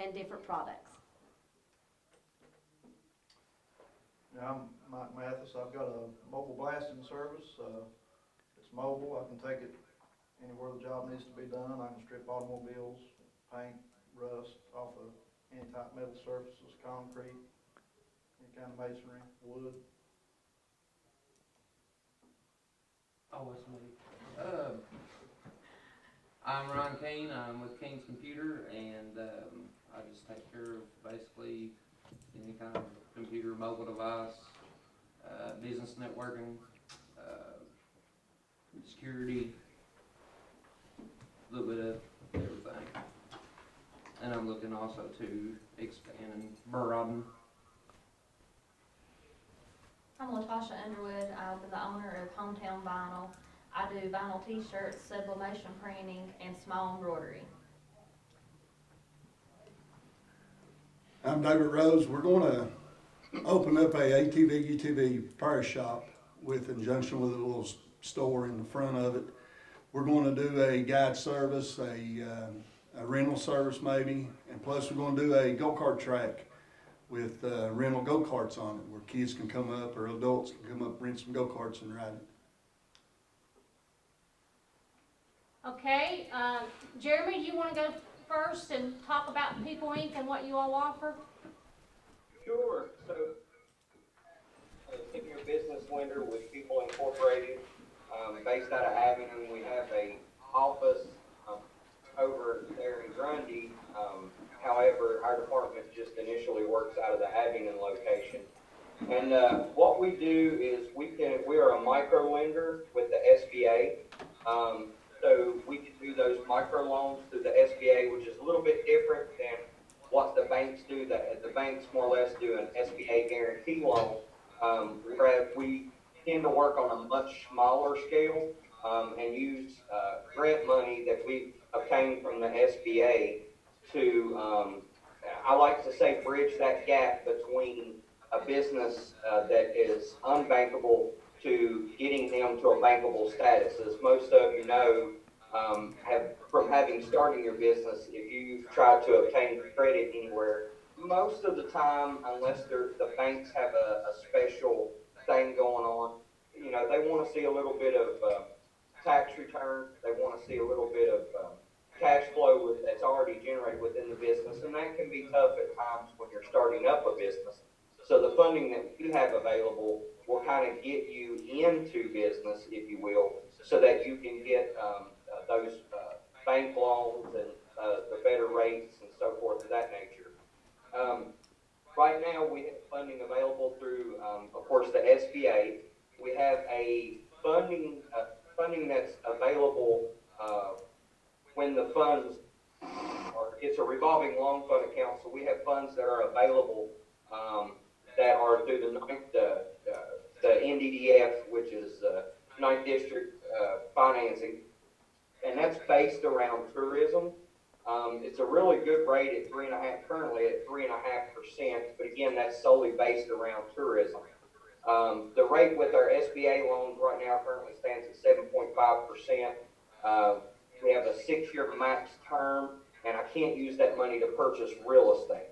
and different products. Yeah, I'm Mike Mathis. I've got a mobile blasting service. It's mobile. I can take it anywhere the job needs to be done. I can strip automobiles, paint, rust off of any type of metal surfaces, concrete, any kind of masonry, wood. Oh, that's me. I'm Ron Kane. I'm with Kane's Computer, and I just take care of basically any kind of computer, mobile device, business networking, security, a little bit of everything. And I'm looking also to expand and broaden. I'm Latasha Underwood. I'm the owner of Hometown Vinyl. I do vinyl t-shirts, sublimation printing, and small embroidery. I'm David Rose. We're going to open up a ATV UTV repair shop in conjunction with a little store in the front of it. We're going to do a guide service, a rental service maybe, and plus we're going to do a go-kart track with rental go-karts on it, where kids can come up or adults can come up, rent some go-karts and ride it. Okay, Jeremy, do you want to go first and talk about People Inc. and what you all offer? Sure. So, if you're a business lender with People Incorporated, based out of Abingdon, we have a office over there in Grundy. However, our department just initially works out of the Abingdon location. And what we do is we are a micro lender with the SBA. So we can do those micro loans through the SBA, which is a little bit different than what the banks do. The banks more or less do an SBA guarantee loan. We tend to work on a much smaller scale and use grant money that we obtained from the SBA to, I like to say, bridge that gap between a business that is unbankable to getting them to a bankable status. As most of you know, from having started your business, if you've tried to obtain credit anywhere, most of the time, unless the banks have a special thing going on, you know, they want to see a little bit of tax return. They want to see a little bit of cash flow that's already generated within the business, and that can be tough at times when you're starting up a business. So the funding that we have available will kind of get you into business, if you will, so that you can get those bank loans and the better rates and so forth of that nature. Right now, we have funding available through, of course, the SBA. We have a funding that's available when the funds it's a revolving loan fund account, so we have funds that are available that are through the NDDF, which is 9th District financing, and that's based around tourism. It's a really good rate at currently at 3.5%, but again, that's solely based around tourism. The rate with our SBA loans right now currently stands at 7.5%. We have a 6-year max term, and I can't use that money to purchase real estate.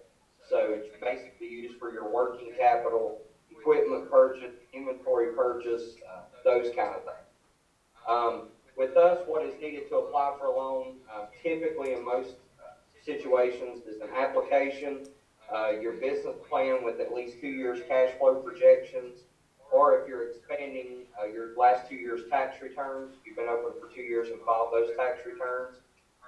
So it's basically used for your working capital, equipment purchase, inventory purchase, those kind of things. With us, what is needed to apply for a loan, typically in most situations, is an application, your business plan with at least 2 years cash flow projections, or if you're expanding your last 2 years tax returns, you've been open for 2 years and filed those tax returns.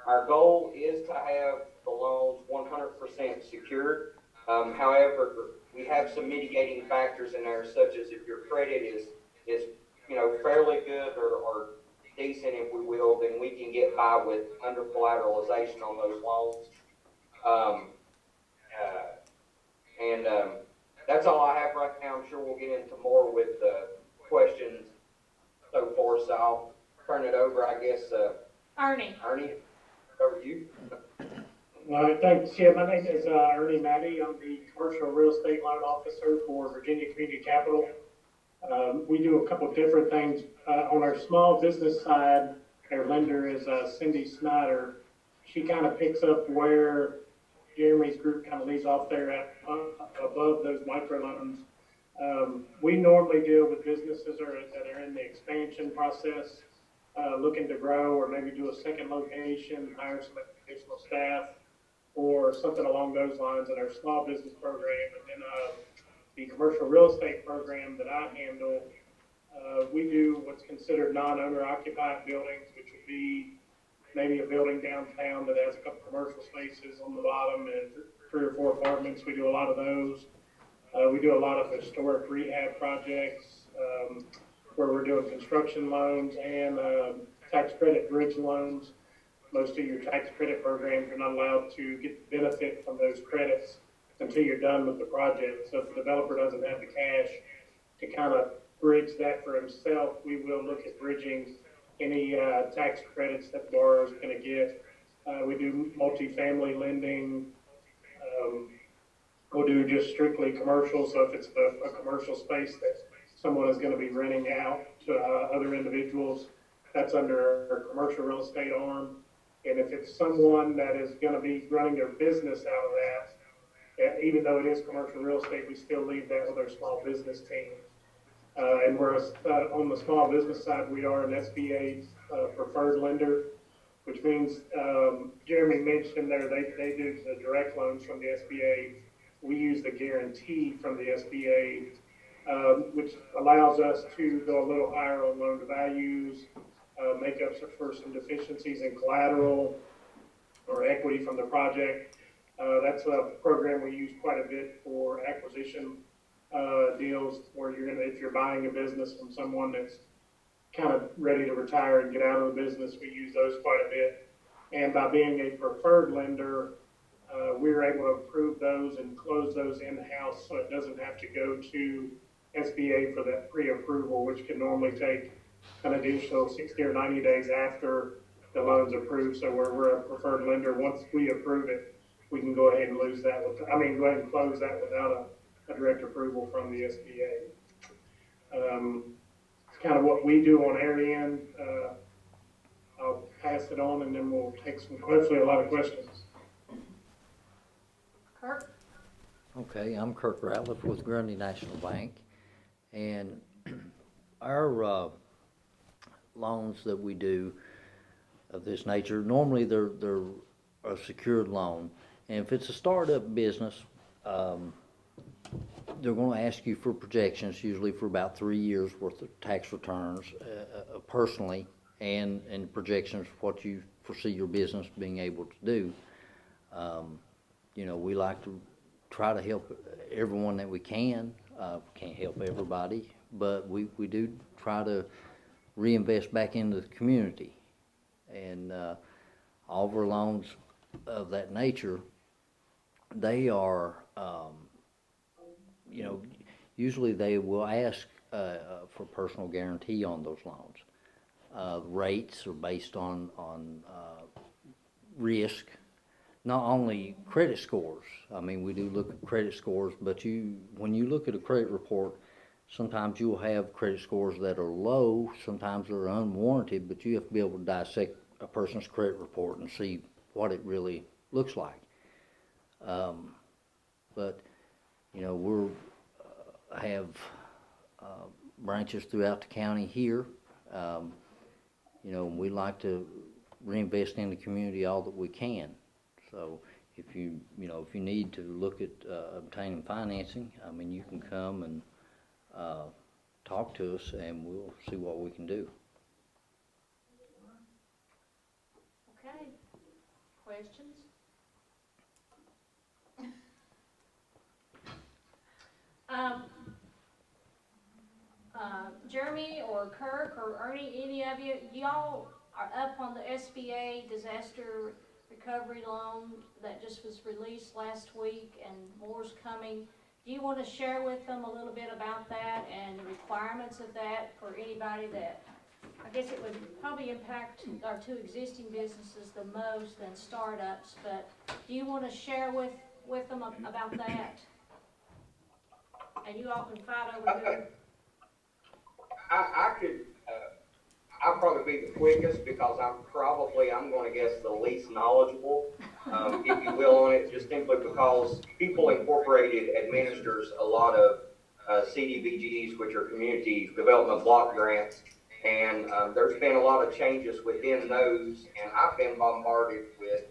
Our goal is to have the loans 100% secured. However, we have some mitigating factors in there, such as if your credit is fairly good or decent, if we will, then we can get by with under collateralization on those loans. That's all I have right now. I'm sure we'll get into more with questions, so forth. So I'll turn it over, I guess. Ernie, over to you. All right, thanks. Yeah, my name is Ernie Maddy. I'm the Commercial Real Estate Loan Officer for Virginia Community Capital. We do a couple of different things. On our small business side, our lender is Cindy Snyder. She kind of picks up where Jeremy's group kind of leads off there at, above those microloans. We normally deal with businesses that are in the expansion process, looking to grow or maybe do a second location, hire some additional staff, or something along those lines in our small business program. And then the commercial real estate program that I handle, we do what's considered non-owner occupied buildings, which would be maybe a building downtown that has a couple commercial spaces on the bottom and 3 or 4 apartments. We do a lot of those. We do a lot of historic rehab projects, where we're doing construction loans and tax credit bridge loans. Most of your tax credit programs, you're not allowed to get the benefit from those credits until you're done with the project. So if the developer doesn't have the cash to kind of bridge that for himself, we will look at bridging any tax credits that the borrower is going to get. We do multifamily lending. We'll do just strictly commercial. So if it's a commercial space that someone is going to be renting out to other individuals, that's under our commercial real estate arm. And if it's someone that is going to be running their business out of that, even though it is commercial real estate, we still leave that with our small business team. And we're on the small business side, we are an SBA preferred lender, which means Jeremy mentioned there they do the direct loans from the SBA. We use the guarantee from the SBA, which allows us to go a little higher on loan to values, make up for some deficiencies in collateral or equity from the project. That's a program we use quite a bit for acquisition deals, where if you're buying a business from someone that's kind of ready to retire and get out of the business, we use those quite a bit. And by being a preferred lender, we're able to approve those and close those in-house, so it doesn't have to go to SBA for that pre-approval, which can normally take an additional 60 or 90 days after the loan's approved. So we're a preferred lender. Once we approve it, we can go ahead and go ahead and close that without a direct approval from the SBA. It's kind of what we do on our end. I'll pass it on, and then we'll take hopefully a lot of questions. Kirk? Okay, I'm Kirk Ratliff with Grundy National Bank, and our loans that we do of this nature, normally they're a secured loan, and if it's a startup business, they're going to ask you for projections, usually for about 3 years worth of tax returns personally, and projections of what you foresee your business being able to do. We like to try to help everyone that we can. Can't help everybody, but we do try to reinvest back into the community. And all of our loans of that nature, they are, usually they will ask for personal guarantee on those loans. Rates are based on risk. Not only credit scores. I mean, we do look at credit scores, but when you look at a credit report, sometimes you'll have credit scores that are low, sometimes they're unwarranted, but you have to be able to dissect a person's credit report and see what it really looks like. But we have branches throughout the county here. We like to reinvest in the community all that we can. So if you need to look at obtaining financing, I mean, you can come and talk to us, and we'll see what we can do. Okay. Questions? Jeremy or Kirk or Ernie, any of you, y'all are up on the SBA disaster recovery loan that just was released last week, and more's coming. Do you want to share with them a little bit about that and the requirements of that for anybody that, I guess it would probably impact our 2 existing businesses the most than startups, but do you want to share with them about that? And you all can fight over who. I'll probably be the quickest because I'm gonna guess the least knowledgeable, if you will, on it, just simply because People Incorporated administers a lot of, CDBGs, which are Community Development Block Grants. And, there's been a lot of changes within those, and I've been bombarded with,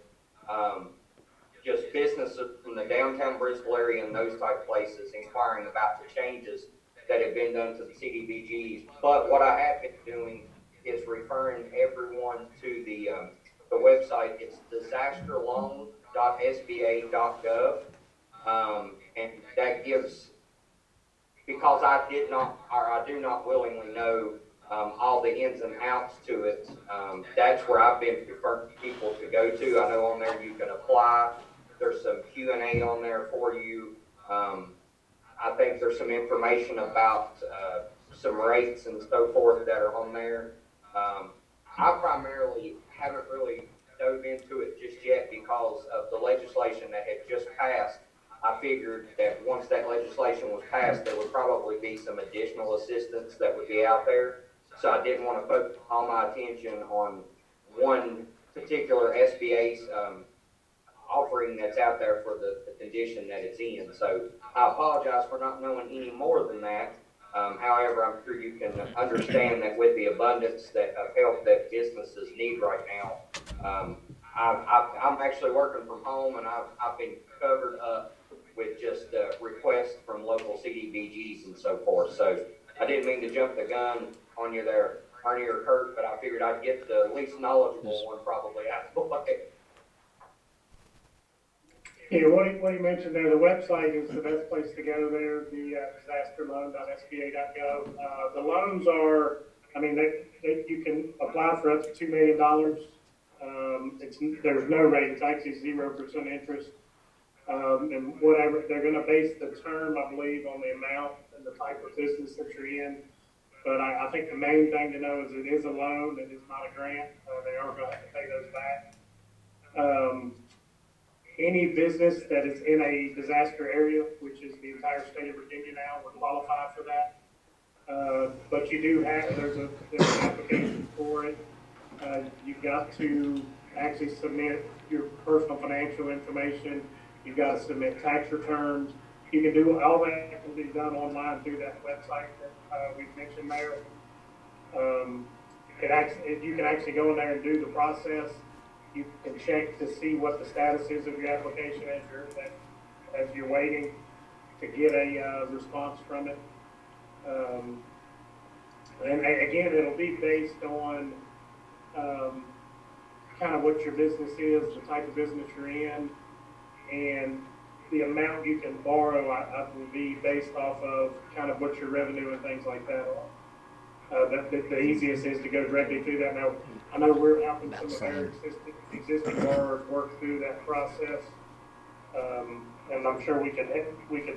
just businesses from the downtown Bristol area and those type places inquiring about the changes that have been done to the CDBGs. But what I have been doing is referring everyone to the website. It's disasterloan.sba.gov. And that gives, because I do not willingly know all the ins and outs to it, that's where I've been referring people to go to. I know on there you can apply. There's some Q&A on there for you. I think there's some information about some rates and so forth that are on there. I primarily haven't really dove into it just yet because of the legislation that had just passed. I figured that once that legislation was passed, there would probably be some additional assistance that would be out there. So I didn't want to focus all my attention on one particular SBA's offering that's out there for the condition that it's in. So I apologize for not knowing any more than that. However, I'm sure you can understand that with the abundance of help that businesses need right now, I'm actually working from home, and I've been covered up with just requests from local CDBGs and so forth. So I didn't mean to jump the gun on you there, Ernie or Kirk, but I figured I'd get the least knowledgeable one probably out of the way. Yeah, what he mentioned there, the website is the best place to go there, the disasterloan.sba.gov. The loans are, I mean, you can apply for up to $2 million. There's no rate, it's actually 0% interest. And whatever, they're gonna base the term, I believe, on the amount and the type of business that you're in. But I think the main thing to know is it is a loan, it is not a grant. They are gonna have to pay those back. Any business that is in a disaster area, which is the entire state of Virginia now, would qualify for that. But you do have, there's an application for it. You've got to actually submit your personal financial information. You've got to submit tax returns. You can do all that can be done online through that website that we've mentioned there. You can actually go in there and do the process. You can check to see what the status is of your application as you're waiting to get a response from it. And again, it'll be based on kind of what your business is, the type of business you're in, and the amount you can borrow. I will be based off of kind of what your revenue and things like that are. The easiest is to go directly through that. Now, I know we're helping some of our existing borrowers work through that process. And I'm sure we could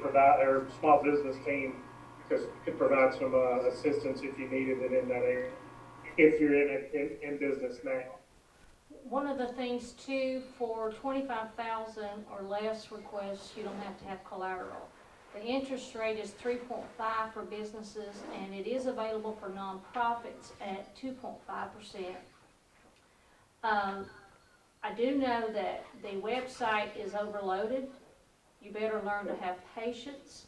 provide, our small business team could provide some assistance if you needed it in that area, if you're in business now. One of the things too, for 25,000 or less requests, you don't have to have collateral. The interest rate is 3.5 for businesses, and it is available for nonprofits at 2.5%. I do know that the website is overloaded. You better learn to have patience.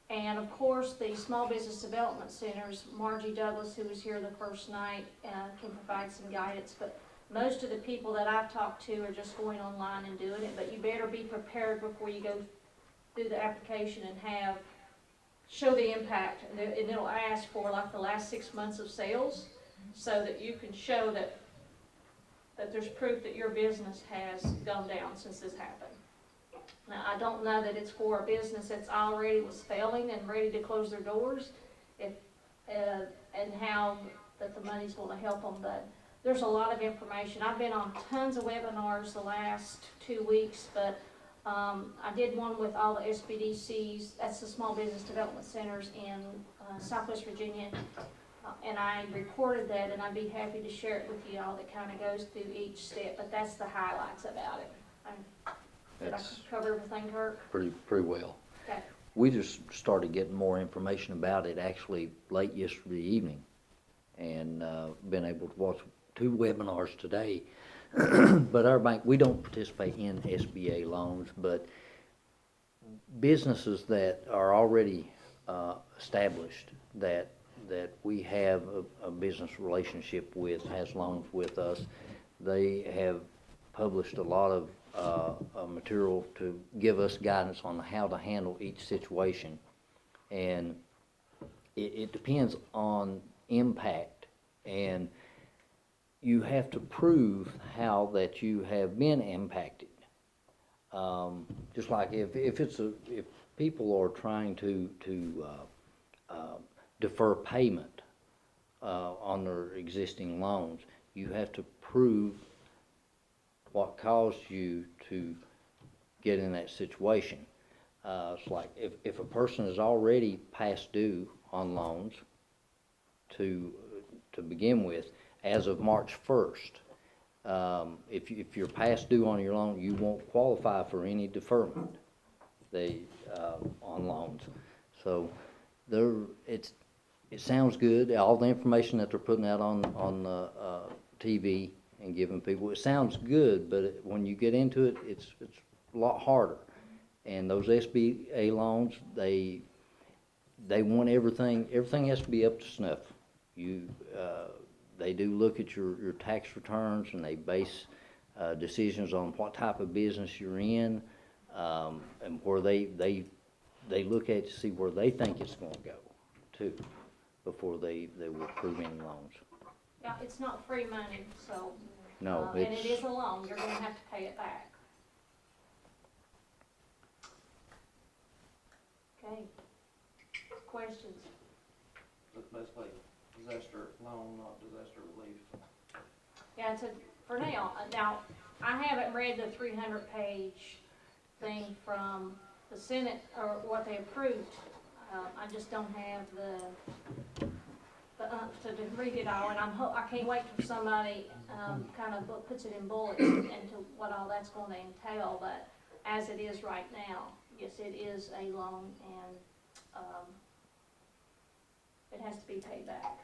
And of course, the Small Business Development Centers, Margie Douglas, who was here the first night, can provide some guidance. But most of the people that I've talked to are just going online and doing it. But you better be prepared before you go do the application and show the impact. And it'll ask for like the last 6 months of sales, so that you can show that there's proof that your business has gone down since this happened. Now, I don't know that it's for a business that's already was failing and ready to close their doors, and how that the money's going to help them. But there's a lot of information. I've been on tons of webinars the last 2 weeks, but I did one with all the SBDCs, that's the Small Business Development Centers in Southwest Virginia, and I recorded that, and I'd be happy to share it with you all. That kind of goes through each step, but that's the highlights about it. Did I cover everything, Kirk? Pretty well. Okay. We just started getting more information about it actually late yesterday evening. and been able to watch 2 webinars today. But our bank, we don't participate in SBA loans, but businesses that are already established, that we have a business relationship with, has loans with us, they have published a lot of material to give us guidance on how to handle each situation. And it depends on impact, and you have to prove how that you have been impacted. Just like if people are trying to defer payment on their existing loans, you have to prove what caused you to get in that situation. It's like if a person is already past due on loans to begin with, as of March 1st, if you're past due on your loan, you won't qualify for any deferment on loans. So it sounds good. All the information that they're putting out on TV and giving people, it sounds good, but when you get into it, it's a lot harder. And those SBA loans, they want everything has to be up to snuff. They do look at your tax returns, and they base decisions on what type of business you're in, and where they look at to see where they think it's going to go, too, before they will approve any loans. Yeah, it's not free money, so. No, and it is a loan, you're gonna have to pay it back. Okay, questions? It's basically disaster loan, not disaster relief. Yeah, for now, I haven't read the 300-page thing from the Senate, or what they approved. I just don't have the to read it all, and I can't wait for somebody kind of puts it in bullets into what all that's going to entail. But as it is right now, yes, it is a loan, and it has to be paid back.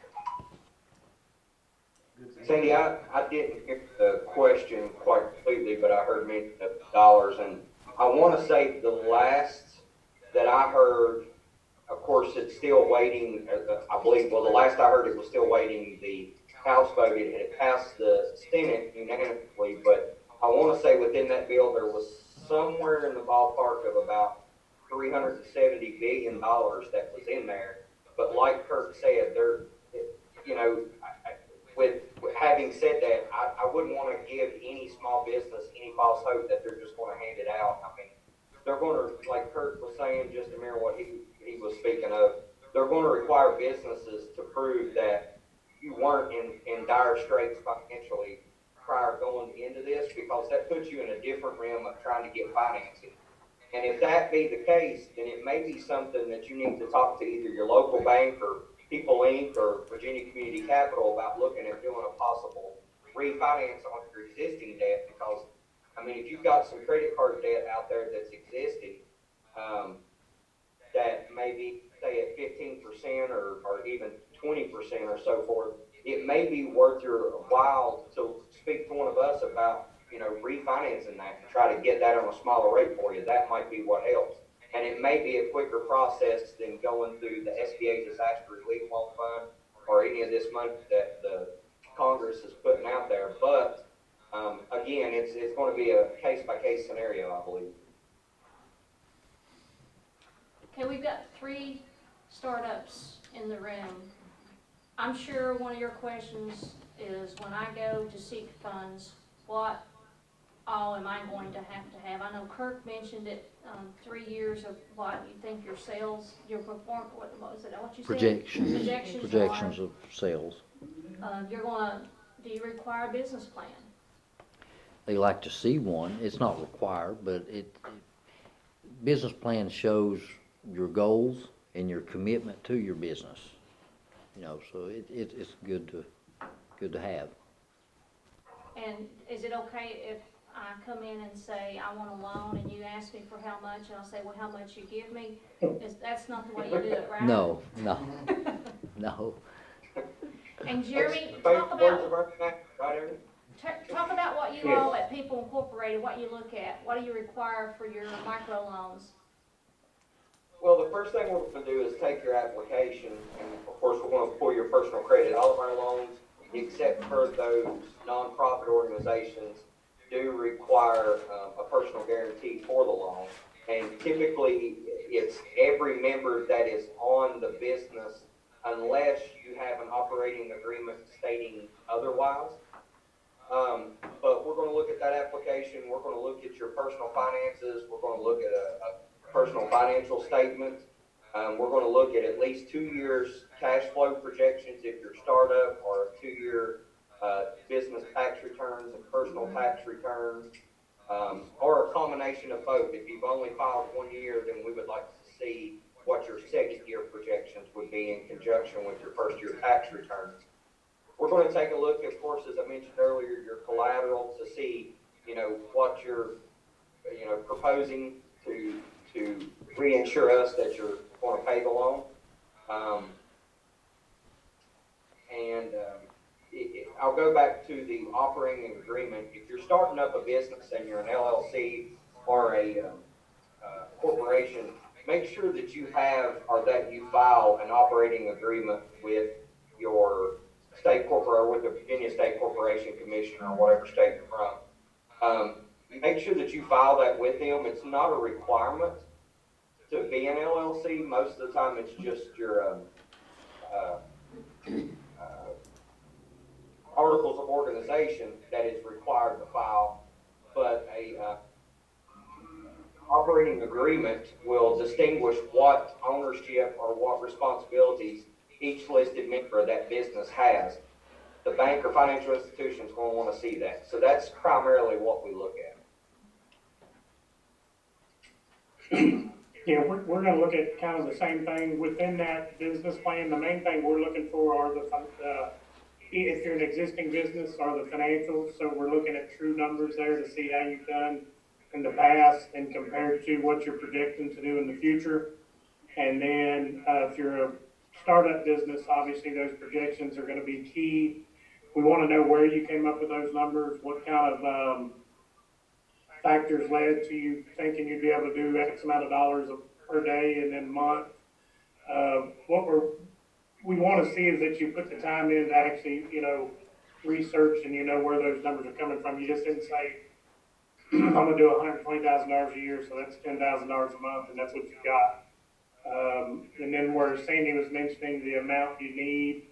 Sandy, I didn't hear the question quite completely, but I heard mention of dollars, and I want to say the last that I heard, of course, it's still waiting, I believe, well, the last I heard it was still waiting, the House voted, and it passed the Senate unanimously, but I want to say within that bill, there was somewhere in the ballpark of about $370 billion that was in there, but like Kirk said, with having said that, I wouldn't want to give any small business any false hope that they're just going to hand it out. I mean, they're going to, like Kirk was saying, just to mirror what he was speaking of, they're going to require businesses to prove that you weren't in dire straits financially prior going into this, because that puts you in a different realm of trying to get financing. And if that be the case, then it may be something that you need to talk to either your local bank or People Inc. or Virginia Community Capital about looking at doing a possible refinance on your existing debt, because, I mean, if you've got some credit card debt out there that's existing, that maybe say at 15% or even 20% or so forth, it may be worth your while to speak to one of us about, refinancing that and try to get that on a smaller rate for you. That might be what helps. And it may be a quicker process than going through the SBA Disaster Relief Loan Fund or any of this money that the Congress is putting out there. But, again, it's going to be a case-by-case scenario, I believe. Okay, we've got 3 startups in the room. I'm sure one of your questions is, when I go to seek funds, what all am I going to have? I know Kirk mentioned it, 3 years of what you think your sales, your performance, what was it, what you said? Projections of sales. Do you require a business plan? They like to see one. It's not required, but business plan shows your goals and your commitment to your business. So it's good to have. And is it okay if I come in and say, I want a loan, and you ask me for how much, and I'll say, well, how much you give me? That's not the way you do it, right? No. And Jeremy, Favorite talk words about, of Ernie Maddy, right, Ernie? talk about what you Yes. all at People Incorporated, what you look at, what do you require for your microloans? Well, the first thing we're gonna do is take your application, and of course, we're gonna pull your personal credit. All of our loans, except for those nonprofit organizations, do require, a personal guarantee for the loan. And typically, it's every member that is on the business, unless you have an operating agreement stating otherwise. But we're gonna look at that application, we're gonna look at your personal finances, we're gonna look at a personal financial statement. We're gonna look at least 2 years cash flow projections if you're startup, or 2-year, business tax returns and personal tax returns, or a combination of both. If you've only filed 1 year, then we would like to see what your 2nd-year projections would be in conjunction with your 1st-year tax returns. We're gonna take a look, of course, as I mentioned earlier, your collateral to see, what you're, proposing to reinsure us that you're gonna pay the loan. I'll go back to the operating agreement. If you're starting up a business and you're an LLC or a corporation, make sure that you have, or that you file an operating agreement with your state corporate, or with the Virginia State Corporation Commission, or whatever state you're from. Make sure that you file that with them. It's not a requirement to be an LLC. Most of the time, it's just your articles of organization that is required to file, but a operating agreement will distinguish what ownership or what responsibilities each listed member of that business has. The bank or financial institution is going to want to see that. So that's primarily what we look at. Yeah, we're gonna look at kind of the same thing within that business plan. The main thing we're looking for are if you're an existing business, are the financials. So we're looking at true numbers there to see how you've done in the past and compared to what you're projecting to do in the future. And then, if you're a startup business, obviously those projections are gonna be key. We wanna know where you came up with those numbers, what kind of, factors led to you thinking you'd be able to do X amount of dollars per day and then month. What we want to see is that you put the time in to actually, research and where those numbers are coming from. You just didn't say, I'm gonna do $120,000 a year, so that's $10,000 a month, and that's what you got. And then where Sandy was mentioning the amount you need,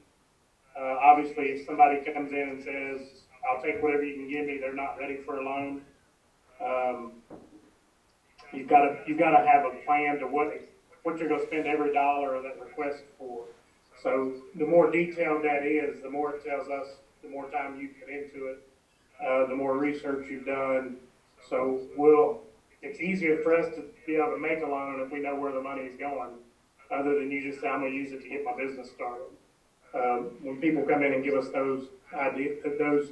obviously if somebody comes in and says, I'll take whatever you can give me, they're not ready for a loan. You've got to have a plan to what you're going to spend every dollar of that request for. So the more detailed that is, the more it tells us, the more time you put into it, the more research you've done. So it's easier for us to be able to make a loan if we know where the money is going, other than you just say, I'm going to use it to get my business started. When people come in and give us those ideas, those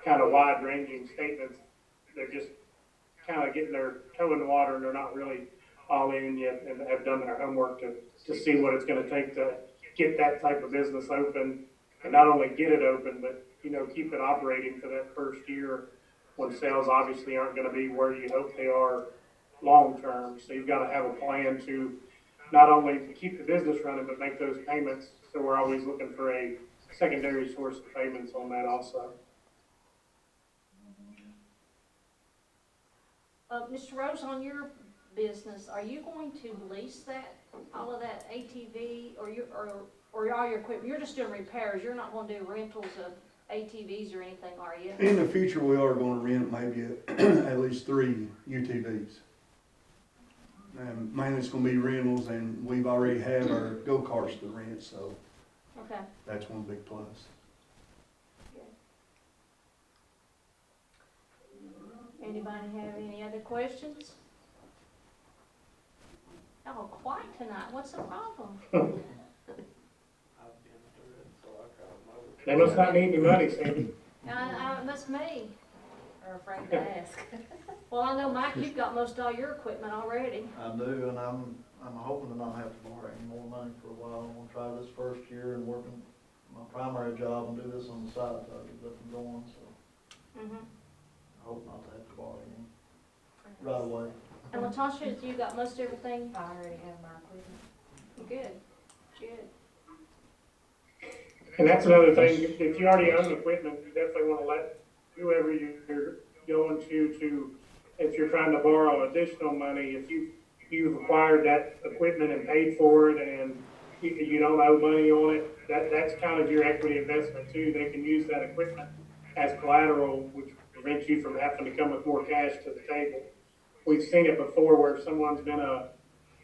kind of wide-ranging statements, they're just kind of getting their toe in the water, and they're not really all in yet and have done their homework to see what it's going to take to get that type of business open, and not only get it open, but keep it operating for that first year when sales obviously aren't going to be where you hope they are long term. So you've got to have a plan to not only keep the business running, but make those payments. So we're always looking for a secondary source of payments on that also. Mr. Rose, on your business, are you going to lease all of that ATV, or all your equipment? You're just doing repairs. You're not going to do rentals of ATVs or anything, are you? In the future, we are going to rent maybe at least 3 UTVs. And mainly it's going to be rentals, and we've already had our go-karts to rent, so Okay. that's one big plus. Anybody have any other questions? Y'all quiet tonight. What's the problem? They must not need any money, Sandy. That's me. Or afraid to ask. Well, I know, Mike, you've got most all your equipment already. I do, and I'm hoping to not have to borrow any more money for a while. I'm gonna try this first year and working my primary job and do this on the side to get them going, so Mhm. I hope not to have to borrow any right away. And Latasha, you got most everything? I already have my equipment. Good, good. And that's another thing, if you already own equipment, you definitely wanna let whoever you're going to, if you're trying to borrow additional money, if you've acquired that equipment and paid for it and you don't owe money on it, that's kind of your equity investment too. They can use that equipment as collateral, which prevents you from having to come with more cash to the table. We've seen it before where someone's been a,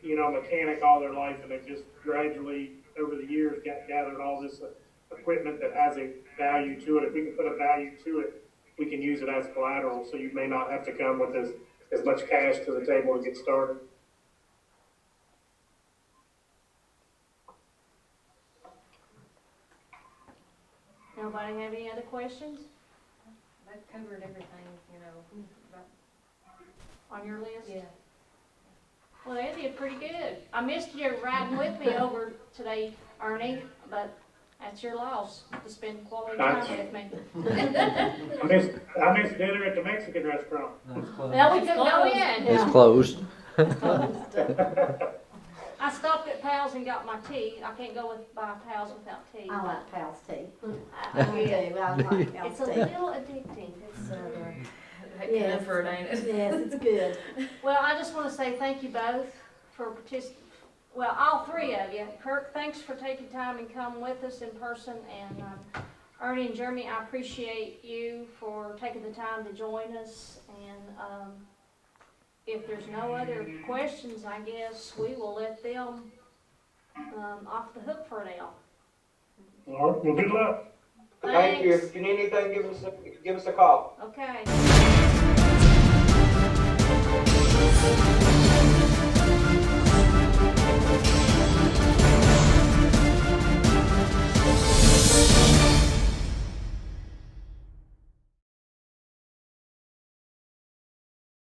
mechanic all their life and they've just gradually, over the years, gathered all this equipment that has a value to it. If we can put a value to it, we can use it as collateral, so you may not have to come with as much cash to the table to get started. Nobody have any other questions They've covered everything, about, on your list? yeah. Well, they did pretty good. I missed you riding with me over today, Ernie, but that's your loss, to spend quality time with me. I missed dinner at the Mexican restaurant. That's close. Well, we couldn't go in. It's closed. I stopped at Pal's and got my tea. I can't go buy Pal's without tea. I like Pal's tea. I I do. do, I like It's Pal's a tea. little addicting. It's, Yes. Comfort, ain't it? Yes, it's good. Well, I just want to say thank you both for well, all three of you. Kirk, thanks for taking time and coming with us in person, and Ernie and Jeremy, I appreciate you for taking the time to join us, and if there's no other questions, I guess we will let them off the hook for now. All right, well, good luck. Thank you. Thanks. If you need anything, give us a call. Okay.